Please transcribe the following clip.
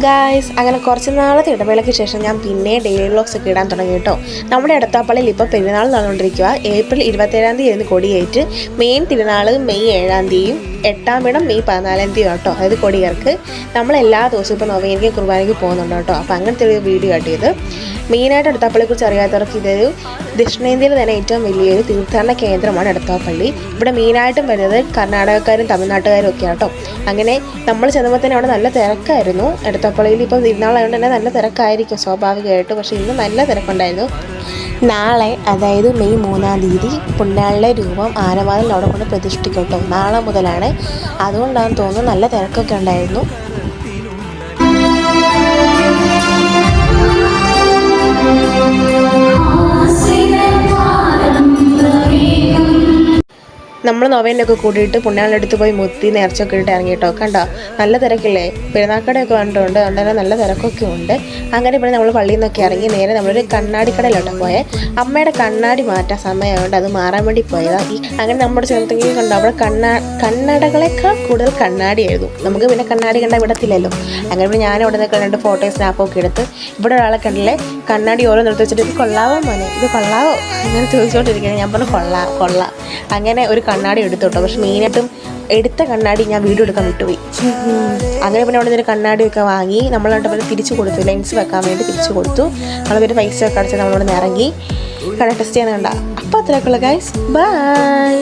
Guys, അങ്ങനെ കുറച്ച് നാളത്തെ ഇടവേളയ്ക്ക് ശേഷം ഞാൻ പിന്നെ ഡെയിലി വ്ലോഗ്സ് ഒക്കെ ഇടാൻ തുടങ്ങി കേട്ടോ. നമ്മുടെ എടത്താപ്പള്ളിയിൽ ഇപ്പോൾ പെരുന്നാൾ നടന്നുകൊണ്ടിരിക്കുക. ഏപ്രിൽ 27-ാം തീയതി കൊടിയേറ്റ്. മെയിൻ തിരുനാൾ മെയ് 7-ാം തീയതിയും 8-ാം ഇടം മെയ് 14-ാം തീയതി കേട്ടോ. അതായത് കൊടിയേർക്ക് നമ്മൾ എല്ലാ ദിവസവും ഇപ്പോൾ നൊവേനയ്ക്ക് കുർബാനയ്ക്ക് പോകുന്നുണ്ട് കേട്ടോ. അപ്പോൾ അങ്ങനത്തെ ഒരു വീഡിയോ കാട്ടിയത്. മെയിനായിട്ട് എടത്താപ്പള്ളിയെക്കുറിച്ച് അറിയാത്തവർക്ക് ഇതൊരു ദക്ഷിണേന്ത്യയിൽ തന്നെ ഏറ്റവും വലിയൊരു തീർത്ഥാടന കേന്ദ്രമാണ് എടത്താപ്പള്ളി. ഇവിടെ മെയിനായിട്ടും വരുന്നത് കർണാടകക്കാരും തമിഴ്നാട്ടുകാരും ഒക്കെ കേട്ടോ. അങ്ങനെ നമ്മൾ ചെന്നപ്പോൾ തന്നെ അവിടെ നല്ല തിരക്കായിരുന്നു. എടത്താപ്പള്ളിയിൽ ഇപ്പോൾ തിരുനാളായതുകൊണ്ട് തന്നെ നല്ല തിരക്കായിരിക്കും സ്വാഭാവികമായിട്ട്. പക്ഷേ ഇന്ന് നല്ല തിരക്കുണ്ടായിരുന്നു. നാളെ അതായത് മെയ് 3-ാം തീയതി പുണ്യാളിലെ രൂപം ആനവാതിൽ അവിടെ കൊണ്ട് പ്രതിഷ്ഠിക്കും കേട്ടോ. നാളെ മുതലാണ്. അതുകൊണ്ടാണെന്ന് തോന്നുന്നു നല്ല തിരക്കൊക്കെ ഉണ്ടായിരുന്നു. നമ്മൾ നൊവേനൊക്കെ കൂടിയിട്ട് പുണ്യാളിൻ്റെ അടുത്ത് പോയി മുത്തി നേർച്ചയൊക്കെ ഇട്ട് ഇറങ്ങി കേട്ടോ. കണ്ടോ നല്ല തിരക്കില്ലേ, പെരുന്നാക്കടയൊക്കെ കണ്ടുകൊണ്ട് അതുകൊണ്ട് നല്ല തിരക്കൊക്കെ ഉണ്ട്. അങ്ങനെ ഇവിടെ നമ്മൾ പള്ളിയിൽ നിന്നൊക്കെ ഇറങ്ങി നേരെ നമ്മളൊരു കണ്ണാടിക്കടയിലോട്ട് പോയത്. അമ്മയുടെ കണ്ണാടി മാറ്റാൻ സമയമായതുകൊണ്ട് അത് മാറാൻ വേണ്ടി പോയതാണ്. അങ്ങനെ നമ്മുടെ ചെറുത്തെങ്കിലും കണ്ടോ അവിടെ കണ്ണടകളെക്കാൾ കൂടുതൽ കണ്ണാടിയായിരുന്നു. നമുക്ക് പിന്നെ കണ്ണാടി കണ്ടാൽ വിടത്തില്ലല്ലോ. അങ്ങനെ പിന്നെ ഞാൻ അവിടെ നിന്ന് കണ്ടിട്ട് ഫോട്ടോയും സ്നാപ്പൊക്കെ എടുത്ത് ഇവിടെ ഒരാളെ കണ്ടില്ലേ കണ്ണാടി ഓരോ നിർത്തി വെച്ചിട്ട് ഇത് കൊള്ളാവോ മോനെ, ഇത് കൊള്ളാവോ അങ്ങനെ ചോദിച്ചുകൊണ്ടിരിക്കുന്നത്. ഞാൻ പറഞ്ഞു കൊള്ളാം. അങ്ങനെ ഒരു കണ്ണാടി എടുത്തു കേട്ടോ. പക്ഷെ മെയിനായിട്ടും എടുത്ത കണ്ണാടി ഞാൻ വീഡിയോ എടുക്കാൻ വിട്ടുപോയി. അങ്ങനെ പിന്നെ അവിടെ നിന്ന് കണ്ണാടിയൊക്കെ വാങ്ങി നമ്മളവിടെ തിരിച്ചു കൊടുത്തു. ലെൻസ് വെക്കാൻ വേണ്ടി തിരിച്ചു കൊടുത്തു. നമ്മളൊരു പൈസ ഒക്കെ അടച്ച് നമ്മളോട് ഇറങ്ങി കട ടെസ്റ്റ് ചെയ്യാൻ കണ്ട. അപ്പോൾ അത്രയൊക്കെയുള്ള ഗൈസ്, ബൈ.